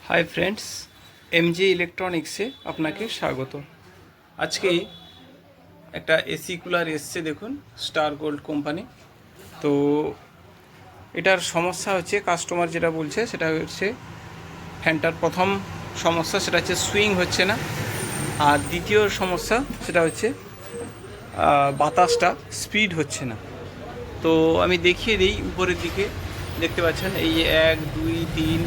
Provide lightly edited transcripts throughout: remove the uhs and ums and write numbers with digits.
Hi friends, MG ইলেকট্রনিক্সে আপনাকে স্বাগত। আজকে একটা এসি কুলার এসছে, দেখুন স্টার গোল্ড কোম্পানি। তো এটার সমস্যা হচ্ছে, কাস্টমার যেটা বলছে সেটা হচ্ছে ফ্যানটার প্রথম সমস্যা সেটা হচ্ছে সুইং হচ্ছে না, আর দ্বিতীয় সমস্যা সেটা হচ্ছে বাতাসটা স্পিড হচ্ছে না। তো আমি দেখিয়ে দিই, উপরের দিকে দেখতে পাচ্ছেন এই যে 1 2 3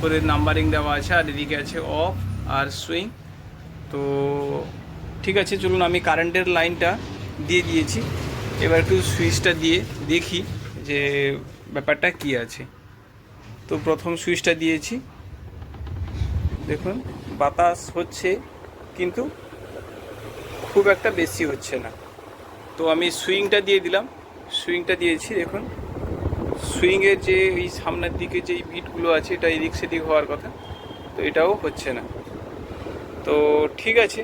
করে নাম্বারিং দেওয়া আছে, আর এদিকে আছে অফ আর সুইং। তো ঠিক আছে, চলুন আমি কারেন্টের লাইনটা দিয়ে দিয়েছি। এবার একটু সুইচটা দিয়ে দেখি যে ব্যাপারটা কি আছে। তো প্রথম সুইচটা দিয়েছি, দেখুন বাতাস হচ্ছে কিন্তু খুব একটা বেশি হচ্ছে না। তো আমি সুইংটা দিয়ে দিলাম, সুইংটা দিয়েছি, দেখুন সুইংয়ের যে এই সামনের দিকে যেই বিটগুলো আছে এটা এদিক সেদিক হওয়ার কথা, তো এটাও হচ্ছে না। তো ঠিক আছে,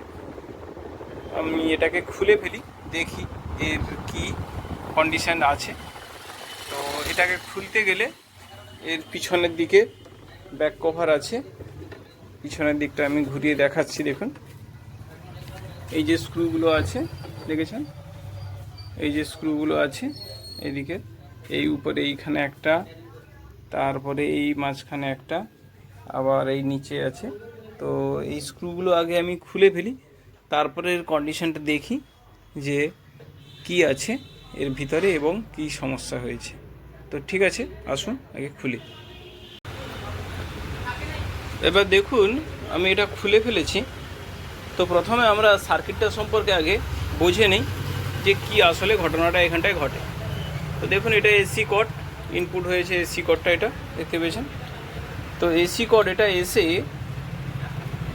আমি এটাকে খুলে ফেলি, দেখি এর কি কন্ডিশান আছে। তো এটাকে খুলতে গেলে এর পিছনের দিকে ব্যাক কভার আছে, পিছনের দিকটা আমি ঘুরিয়ে দেখাচ্ছি। দেখুন এই যে স্ক্রুগুলো আছে, দেখেছেন এই যে স্ক্রুগুলো আছে এইদিকে, এই উপরে এইখানে একটা, তারপরে এই মাঝখানে একটা, আবার এই নিচে আছে। তো এই স্ক্রুগুলো আগে আমি খুলে ফেলি, তারপরে এর কন্ডিশনটা দেখি যে কি আছে এর ভিতরে এবং কি সমস্যা হয়েছে। তো ঠিক আছে, আসুন আগে খুলি। এবার দেখুন আমি এটা খুলে ফেলেছি। তো প্রথমে আমরা সার্কিটটা সম্পর্কে আগে বুঝে নিই যে কি আসলে ঘটনাটা এখানটায় ঘটে। তো দেখুন এটা এসি কর্ড ইনপুট হয়েছে, এসি কর্ডটা এটা দেখতে পেয়েছেন। তো এসি কর্ড এটা এসে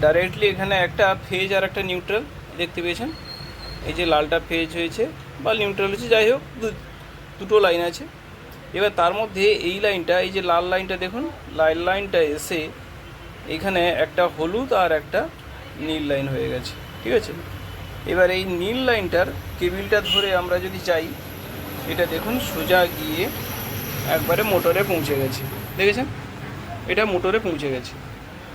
ডাইরেক্টলি এখানে একটা ফেজ আর একটা নিউট্রাল দেখতে পেয়েছেন। এই যে লালটা ফেজ হয়েছে বা নিউট্রাল হয়েছে, যাই হোক দুটো লাইন আছে। এবার তার মধ্যে এই লাইনটা, এই যে লাল লাইনটা দেখুন, লাল লাইনটা এসে এখানে একটা হলুদ আর একটা নীল লাইন হয়ে গেছে, ঠিক আছে। এবার এই নীল লাইনটার কেবিলটা ধরে আমরা যদি যাই, এটা দেখুন সোজা গিয়ে একবারে মোটরে পৌঁছে গেছে, দেখেছেন এটা মোটরে পৌঁছে গেছে।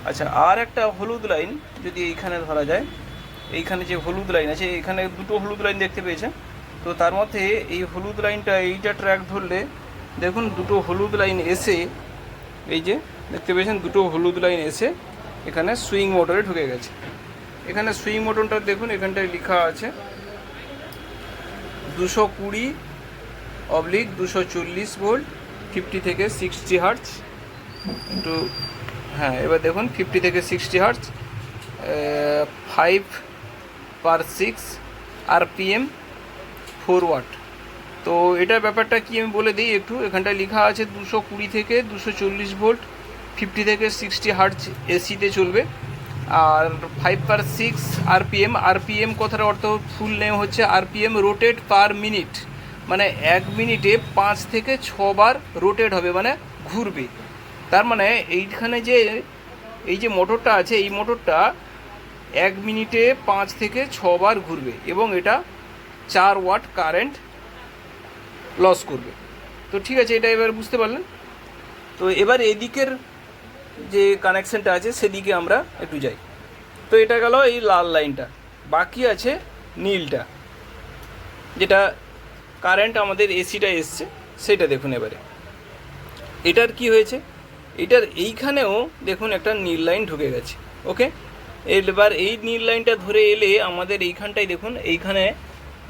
আচ্ছা, আর একটা হলুদ লাইন যদি এইখানে ধরা যায়, এইখানে যে হলুদ লাইন আছে, এখানে দুটো হলুদ লাইন দেখতে পেয়েছেন। তো তার মধ্যে এই হলুদ লাইনটা, এইটা ট্র্যাক ধরলে দেখুন দুটো হলুদ লাইন এসে, এই যে দেখতে পেয়েছেন দুটো হলুদ লাইন এসে এখানে সুইং মোটরে ঢুকে গেছে। এখানে সুইং মোটরটা দেখুন, এখানটায় লেখা আছে 220/240 ভোল্ট, 50 থেকে 60 হার্টজ। একটু হ্যাঁ, এবার দেখুন 50 থেকে 60 হার্টজ, 5/6 RPM, 4 ওয়াট। তো এটার ব্যাপারটা কি আমি বলে দিই একটু। এখানটায় লেখা আছে 220 থেকে 240 ভোল্ট, 50 থেকে 60 হার্টজ এসিতে চলবে, আর 5/6 RPM। RPM কথার অর্থ ফুল নেম হচ্ছে RPM, রোটেট পার মিনিট, মানে 1 মিনিটে 5 থেকে 6 বার রোটেট হবে, মানে ঘুরবে। তার মানে এইখানে যে এই যে মোটরটা আছে, এই মোটরটা 1 মিনিটে 5 থেকে 6 বার ঘুরবে এবং এটা 4 ওয়াট কারেন্ট লস করবে। তো ঠিক আছে, এটা এবার বুঝতে পারলেন। তো এবার এদিকের যে কানেকশানটা আছে সেদিকে আমরা একটু যাই। তো এটা গেল এই লাল লাইনটা, বাকি আছে নীলটা, যেটা কারেন্ট আমাদের এসিটা এসছে সেটা দেখুন। এবারে এটার কি হয়েছে, এটার এইখানেও দেখুন একটা নীল লাইন ঢুকে গেছে, ওকে। এবার এই নীল লাইনটা ধরে এলে আমাদের এইখানটায় দেখুন, এইখানে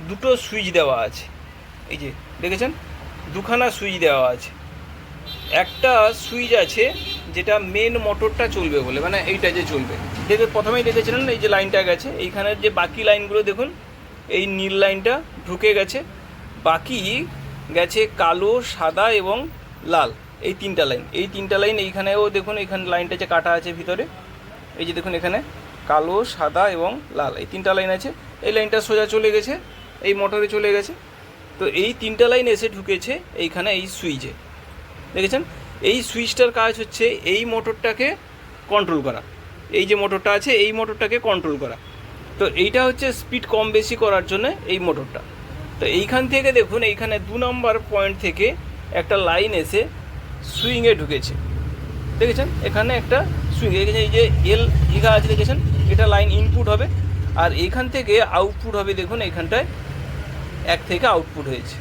দুটো সুইচ দেওয়া আছে, এই যে দেখেছেন দুখানা সুইচ দেওয়া আছে। একটা সুইচ আছে যেটা মেন মোটরটা চলবে বলে, মানে এইটা যে চলবে, প্রথমেই দেখেছিলেন এই যে লাইনটা গেছে, এইখানের যে বাকি লাইনগুলো দেখুন, এই নীল লাইনটা ঢুকে গেছে, বাকি গেছে কালো, সাদা এবং লাল, এই তিনটা লাইন। এই তিনটা লাইন এইখানেও দেখুন, এইখানে লাইনটা যে কাটা আছে ভিতরে, এই যে দেখুন এখানে কালো, সাদা এবং লাল, এই তিনটা লাইন আছে। এই লাইনটা সোজা চলে গেছে, এই মোটরে চলে গেছে। তো এই তিনটা লাইন এসে ঢুকেছে এইখানে এই সুইচে, দেখেছেন। এই সুইচটার কাজ হচ্ছে এই মোটরটাকে কন্ট্রোল করা, এই যে মোটরটা আছে এই মোটরটাকে কন্ট্রোল করা। তো এইটা হচ্ছে স্পিড কম বেশি করার জন্য এই মোটরটা। তো এইখান থেকে দেখুন, এইখানে 2 নম্বর পয়েন্ট থেকে একটা লাইন এসে সুইংয়ে ঢুকেছে, দেখেছেন এখানে একটা সুইং, এই যে এল লেখা আছে দেখেছেন, এটা লাইন ইনপুট হবে, আর এইখান থেকে আউটপুট হবে। দেখুন এইখানটায় 1 থেকে আউটপুট হয়েছে।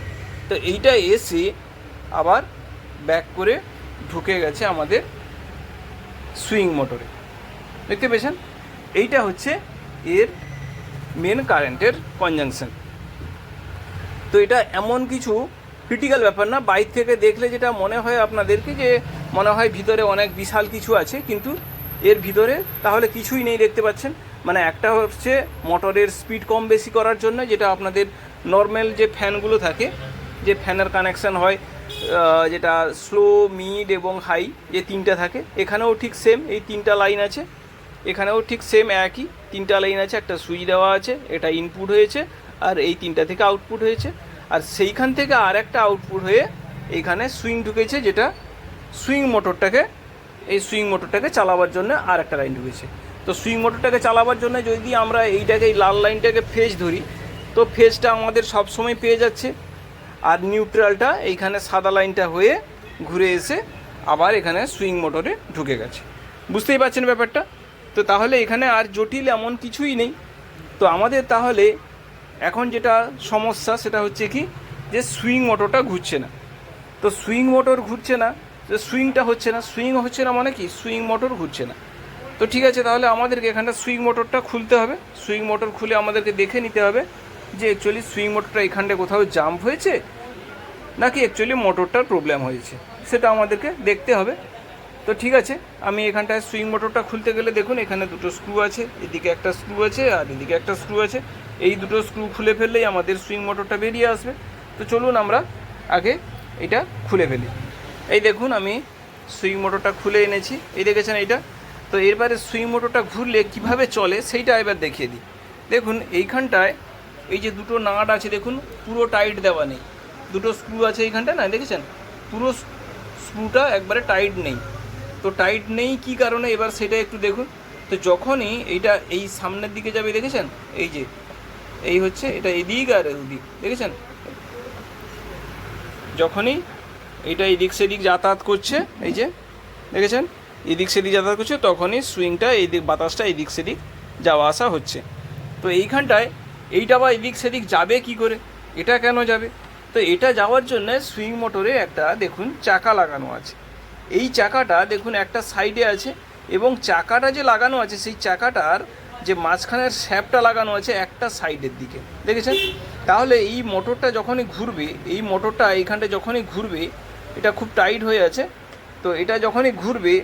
তো এইটা এসে আবার ব্যাক করে ঢুকে গেছে আমাদের সুইং মোটরে, দেখতে পেয়েছেন? এইটা হচ্ছে এর মেন কারেন্টের কনজাংশন। তো এটা এমন কিছু ক্রিটিক্যাল ব্যাপার না, বাইর থেকে দেখলে যেটা মনে হয় আপনাদেরকে, যে মনে হয় ভিতরে অনেক বিশাল কিছু আছে, কিন্তু এর ভিতরে তাহলে কিছুই নেই, দেখতে পাচ্ছেন। মানে একটা হচ্ছে মোটরের স্পিড কম বেশি করার জন্য, যেটা আপনাদের নর্মাল যে ফ্যানগুলো থাকে, যে ফ্যানের কানেকশান হয়, যেটা স্লো, মিড এবং হাই যে 3টা থাকে, এখানেও ঠিক সেম এই 3টা লাইন আছে, এখানেও ঠিক সেম একই 3টা লাইন আছে। একটা সুইচ দেওয়া আছে, এটা ইনপুট হয়েছে, আর এই 3টা থেকে আউটপুট হয়েছে, আর সেইখান থেকে আর একটা আউটপুট হয়ে এইখানে সুইং ঢুকেছে, যেটা সুইং মোটরটাকে, এই সুইং মোটরটাকে চালাবার জন্য আর একটা লাইন ঢুকেছে। তো সুইং মোটরটাকে চালাবার জন্য যদি আমরা এইটাকে, এই লাল লাইনটাকে ফেজ ধরি, তো ফেজটা আমাদের সব সময় পেয়ে যাচ্ছে, আর নিউট্রালটা এইখানে সাদা লাইনটা হয়ে ঘুরে এসে আবার এখানে সুইং মোটরে ঢুকে গেছে। বুঝতেই পারছেন ব্যাপারটা? তো তাহলে এখানে আর জটিল এমন কিছুই নেই। তো আমাদের তাহলে এখন যেটা সমস্যা সেটা হচ্ছে কি, যে সুইং মোটরটা ঘুরছে না। তো সুইং মোটর ঘুরছে না, যে সুইংটা হচ্ছে না, সুইং হচ্ছে না মানে কি, সুইং মোটর ঘুরছে না। তো ঠিক আছে, তাহলে আমাদেরকে এখানটা সুইং মোটরটা খুলতে হবে। সুইং মোটর খুলে আমাদেরকে দেখে নিতে হবে যে অ্যাকচুয়ালি সুইং মোটরটা এখানটায় কোথাও জাম্প হয়েছে, নাকি অ্যাকচুয়ালি মোটরটার প্রবলেম হয়েছে, সেটা আমাদেরকে দেখতে হবে। তো ঠিক আছে, আমি এখানটায় সুইং মোটরটা খুলতে গেলে দেখুন এখানে 2টো স্ক্রু আছে, এদিকে একটা স্ক্রু আছে আর এদিকে একটা স্ক্রু আছে। এই 2টো স্ক্রু খুলে ফেললেই আমাদের সুইং মোটরটা বেরিয়ে আসবে। তো চলুন আমরা আগে এটা খুলে ফেলি। এই দেখুন আমি সুইং মোটরটা খুলে এনেছি, এই দেখেছেন এইটা। তো এরপরে সুইং মোটরটা ঘুরলে কিভাবে চলে সেইটা এবার দেখিয়ে দিই। দেখুন এইখানটায় এই যে 2টো নাট আছে, দেখুন পুরো টাইট দেওয়া নেই, 2টো স্ক্রু আছে এইখানটা, না দেখেছেন পুরো স্ক্রুটা একবারে টাইট নেই। তো টাইট নেই কী কারণে, এবার সেটা একটু দেখুন। তো যখনই এইটা এই সামনের দিকে যাবে, দেখেছেন এই যে এই হচ্ছে এটা এদিক আর ওদিক, দেখেছেন যখনই এইটা এদিক সেদিক যাতায়াত করছে, এই যে দেখেছেন এদিক সেদিক যাতায়াত করছে, তখনই সুইংটা এইদিক, বাতাসটা এদিক সেদিক যাওয়া আসা হচ্ছে। তো এইখানটায় এইটা বা এদিক সেদিক যাবে কি করে, এটা কেন যাবে? তো এটা যাওয়ার জন্য সুইং মোটরে একটা দেখুন চাকা লাগানো আছে। এই চাকাটা দেখুন একটা সাইডে আছে, এবং চাকাটা যে লাগানো আছে সেই চাকাটার যে মাঝখানের শ্যাপটা লাগানো আছে একটা সাইডের দিকে, দেখেছেন? তাহলে এই মোটরটা যখনই ঘুরবে, এই মোটরটা এইখানটা যখনই ঘুরবে, এটা খুব টাইট হয়ে আছে, তো এটা যখনই ঘুরবে,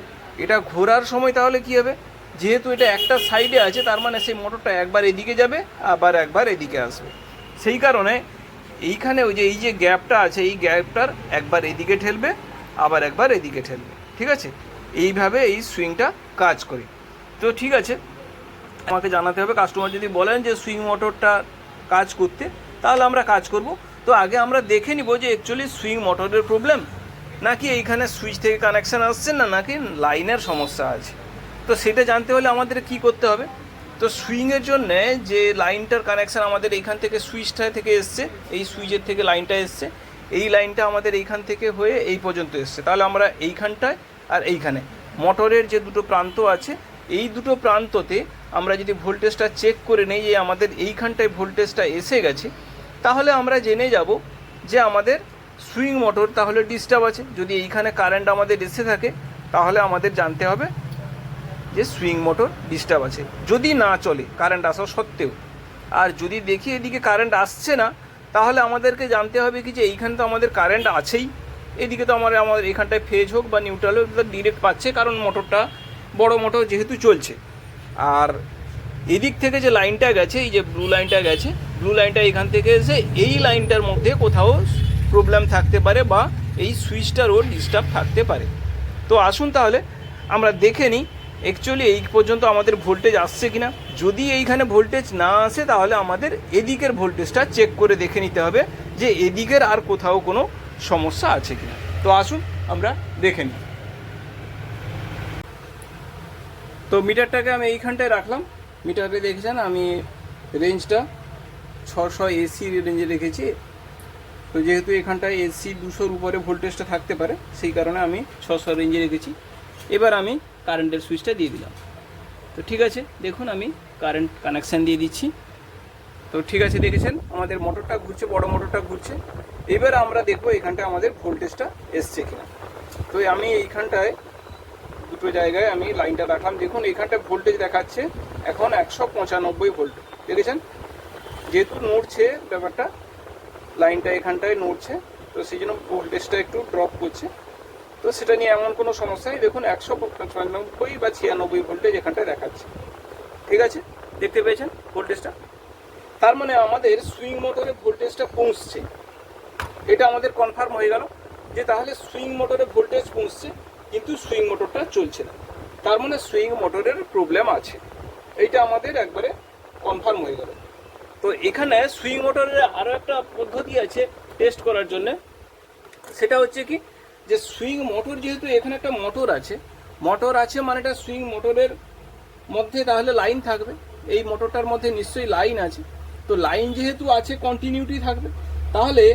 এটা ঘোরার সময় তাহলে কী হবে, যেহেতু এটা একটা সাইডে আছে, তার মানে সেই মোটরটা একবার এদিকে যাবে আবার একবার এদিকে আসবে। সেই কারণে এইখানে ওই যে এই যে গ্যাপটা আছে, এই গ্যাপটার একবার এদিকে ঠেলবে আবার একবার এদিকে ঠেলবে, ঠিক আছে? এইভাবে এই সুইংটা কাজ করে। তো ঠিক আছে, আমাকে জানাতে হবে, কাস্টমার যদি বলেন যে সুইং মোটরটা কাজ করতে, তাহলে আমরা কাজ করব। তো আগে আমরা দেখে নিব যে অ্যাকচুয়ালি সুইং মোটরের প্রবলেম, নাকি এইখানে সুইচ থেকে কানেকশান আসছে না, নাকি লাইনের সমস্যা আছে। তো সেটা জানতে হলে আমাদের কি করতে হবে, তো সুইংয়ের জন্যে যে লাইনটার কানেকশান আমাদের এইখান থেকে সুইচটা থেকে এসছে, এই সুইচের থেকে লাইনটা এসছে, এই লাইনটা আমাদের এইখান থেকে হয়ে এই পর্যন্ত এসছে। তাহলে আমরা এইখানটায় আর এইখানে মোটরের যে 2টো প্রান্ত আছে, এই 2টো প্রান্ততে আমরা যদি ভোল্টেজটা চেক করে নেই যে আমাদের এইখানটায় ভোল্টেজটা এসে গেছে, তাহলে আমরা জেনে যাব যে আমাদের সুইং মোটর তাহলে ডিস্টার্ব আছে। যদি এইখানে কারেন্ট আমাদের এসে থাকে, তাহলে আমাদের জানতে হবে যে সুইং মোটর ডিস্টার্ব আছে। যদি না চলে কারেন্ট আসা সত্ত্বেও, আর যদি দেখি এদিকে কারেন্ট আসছে না, তাহলে আমাদেরকে জানতে হবে কি যে এইখানে তো আমাদের কারেন্ট আছেই, এদিকে তো আমাদের এখানটায় ফেজ হোক বা নিউট্রাল হোক ডিরেক্ট পাচ্ছে, কারণ মোটরটা বড় মোটর যেহেতু চলছে। আর এদিক থেকে যে লাইনটা গেছে, এই যে ব্লু লাইনটা গেছে, ব্লু লাইনটা এখান থেকে এসে এই লাইনটার মধ্যে কোথাও প্রবলেম থাকতে পারে, বা এই সুইচটারও ডিস্টার্ব থাকতে পারে। তো আসুন তাহলে আমরা দেখে নিই অ্যাকচুয়ালি এই পর্যন্ত আমাদের ভোল্টেজ আসছে কিনা। যদি এইখানে ভোল্টেজ না আসে, তাহলে আমাদের এদিকের ভোল্টেজটা চেক করে দেখে নিতে হবে যে এদিকের আর কোথাও কোনো সমস্যা আছে কিনা। তো আসুন আমরা দেখে নিই। তো মিটারটাকে আমি এইখানটায় রাখলাম, মিটারে দেখেছেন আমি রেঞ্জটা 600 এসি রেঞ্জে রেখেছি। তো যেহেতু এখানটায় এসি 200-র উপরে ভোল্টেজটা থাকতে পারে, সেই কারণে আমি 600 রেঞ্জে রেখেছি। এবার আমি কারেন্টের সুইচটা দিয়ে দিলাম। তো ঠিক আছে, দেখুন আমি কারেন্ট কানেকশান দিয়ে দিচ্ছি। তো ঠিক আছে, দেখেছেন আমাদের মোটরটা ঘুরছে, বড় মোটরটা ঘুরছে। এবার আমরা দেখবো এখানটায় আমাদের ভোল্টেজটা এসছে কিনা। তো আমি এইখানটায় দুটো জায়গায় আমি লাইনটা রাখলাম। দেখুন এইখানটায় ভোল্টেজ দেখাচ্ছে এখন 195 ভোল্ট, দেখেছেন? যেহেতু নড়ছে ব্যাপারটা, লাইনটা এখানটায় নড়ছে, তো সেই জন্য ভোল্টেজটা একটু ড্রপ করছে। তো সেটা নিয়ে এমন কোনো সমস্যা নেই। দেখুন 195 বা 96 ভোল্টেজ এখানটায় দেখাচ্ছে। ঠিক আছে, দেখতে পেয়েছেন ভোল্টেজটা? তার মানে আমাদের সুইং মোটরে ভোল্টেজটা পৌঁছছে, এটা আমাদের কনফার্ম হয়ে গেল যে তাহলে সুইং মোটরে ভোল্টেজ পৌঁছছে, কিন্তু সুইং মোটরটা চলছে না। তার মানে সুইং মোটরের প্রবলেম আছে, এইটা আমাদের একবারে কনফার্ম হয়ে গেল। তো এখানে সুইং মোটরের আরও একটা পদ্ধতি আছে টেস্ট করার জন্য। সেটা হচ্ছে কি, যে সুইং মোটর, যেহেতু এখানে একটা মোটর আছে মানে এটা সুইং মোটরের মধ্যে তাহলে লাইন থাকবে। এই মোটরটার মধ্যে নিশ্চয়ই লাইন আছে। তো লাইন যেহেতু আছে, কন্টিনিউটি থাকবে। তাহলে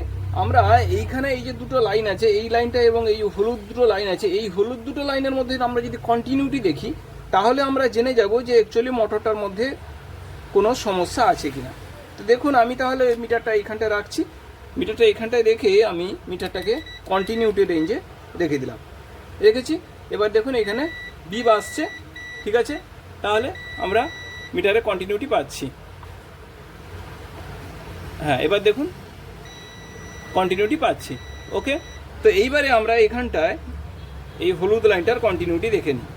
আমরা এইখানে এই যে দুটো লাইন আছে, এই লাইনটা এবং এই হলুদ দুটো লাইন আছে, এই হলুদ দুটো লাইনের মধ্যে আমরা যদি কন্টিনিউটি দেখি, তাহলে আমরা জেনে যাব যে অ্যাকচুয়ালি মোটরটার মধ্যে কোনো সমস্যা আছে কিনা। তো দেখুন আমি তাহলে মিটারটা এইখানটায় রাখছি। মিটারটা এইখানটায় রেখে আমি মিটারটাকে কন্টিনিউটি রেঞ্জে রেখে দিলাম, রেখেছি। এবার দেখুন এখানে বিপ আসছে, ঠিক আছে? তাহলে আমরা মিটারে কন্টিনিউটি পাচ্ছি। হ্যাঁ, এবার দেখুন কন্টিনিউটি পাচ্ছি। ওকে, তো এইবারে আমরা এখানটায় এই হলুদ লাইনটার কন্টিনিউটি দেখে নিই।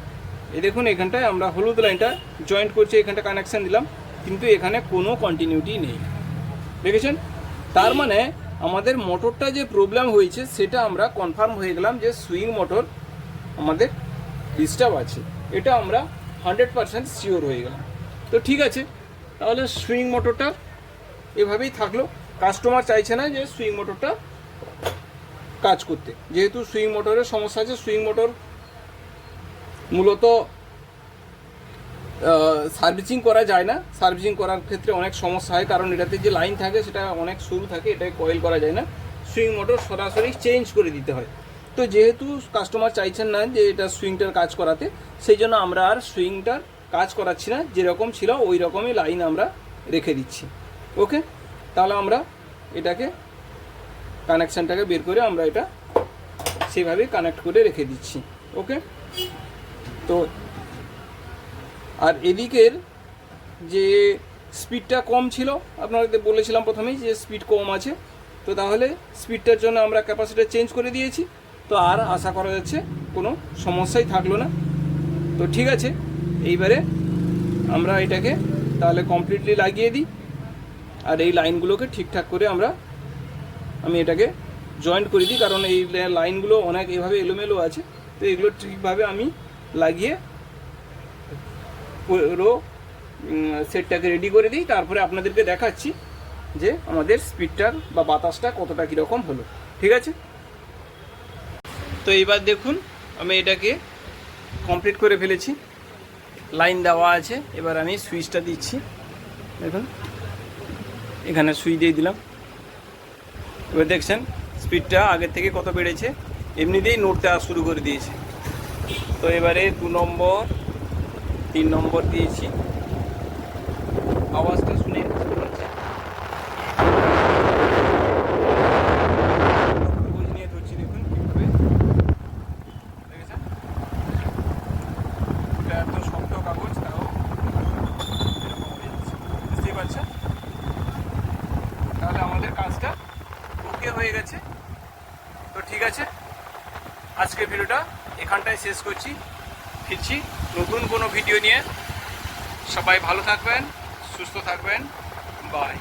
এই দেখুন এখানটায় আমরা হলুদ লাইনটা জয়েন্ট করছি, এখানটা কানেকশান দিলাম, কিন্তু এখানে কোনো কন্টিনিউটি নেই, দেখেছেন? তার মানে আমাদের মোটরটা যে প্রবলেম হয়েছে সেটা আমরা কনফার্ম হয়ে গেলাম যে সুইং মোটর আমাদের ডিস্টার্ব আছে, এটা আমরা 100% শিওর হয়ে গেলাম। তো ঠিক আছে, তাহলে সুইং মোটরটা এভাবেই থাকলো। কাস্টমার চাইছে না যে সুইং মোটরটা কাজ করতে, যেহেতু সুইং মোটরের সমস্যা আছে। সুইং মোটর মূলত সার্ভিসিং করা যায় না। সার্ভিসিং করার ক্ষেত্রে অনেক সমস্যা হয়, কারণ এটাতে যে লাইন থাকে সেটা অনেক সরু থাকে, এটাকে কয়েল করা যায় না। সুইং মোটর সরাসরি চেঞ্জ করে দিতে হয়। তো যেহেতু কাস্টমার চাইছেন না যে এটা সুইংটার কাজ করাতে, সেই জন্য আমরা আর সুইংটার কাজ করাচ্ছি না, যেরকম ছিল ওই রকমই লাইন আমরা রেখে দিচ্ছি। ওকে, তাহলে আমরা এটাকে কানেকশানটাকে বের করে আমরা এটা সেভাবে কানেক্ট করে রেখে দিচ্ছি। ওকে, তো আর এদিকের যে স্পিডটা কম ছিল, আপনাদের বলেছিলাম প্রথমেই যে স্পিড কম আছে, তো তাহলে স্পিডটার জন্য আমরা ক্যাপাসিটার চেঞ্জ করে দিয়েছি। তো আর আশা করা যাচ্ছে কোনো সমস্যাই থাকলো না। তো ঠিক আছে, এইবারে আমরা এটাকে তাহলে কমপ্লিটলি লাগিয়ে দিই, আর এই লাইনগুলোকে ঠিকঠাক করে আমি এটাকে জয়েন্ট করে দিই, কারণ এই লাইনগুলো অনেক এভাবে এলোমেলো আছে। তো এগুলো ঠিকভাবে আমি লাগিয়ে পুরো সেটটাকে রেডি করে দিই, তারপরে আপনাদেরকে দেখাচ্ছি যে আমাদের স্পিডটার বা বাতাসটা কতটা কীরকম হলো। ঠিক আছে, তো এইবার দেখুন আমি এটাকে কমপ্লিট করে ফেলেছি, লাইন দেওয়া আছে। এবার আমি সুইচটা দিচ্ছি, দেখুন এখানে সুইচ দিয়ে দিলাম। এবার দেখছেন স্পিডটা আগের থেকে কত বেড়েছে, এমনিতেই নড়তে শুরু করে দিয়েছে। তো এবারে 2 নম্বর 3 নম্বর দিয়েছি, আওয়াজটা শুনে নিয়ে ধরছি, দেখুন কীভাবে, দেখেছেন? এটা এত শক্ত কাগজ, তাও এরকম হয়ে যাচ্ছে, বুঝতেই পারছেন? তাহলে আমাদের কাজটা ওকে হয়ে গেছে। তো ঠিক আছে, আজকের ভিডিওটা এখানটায় শেষ করছি। ফিরছি নতুন কোনো ভিডিও নিয়ে। সবাই ভালো থাকবেন, সুস্থ থাকবেন, বাই।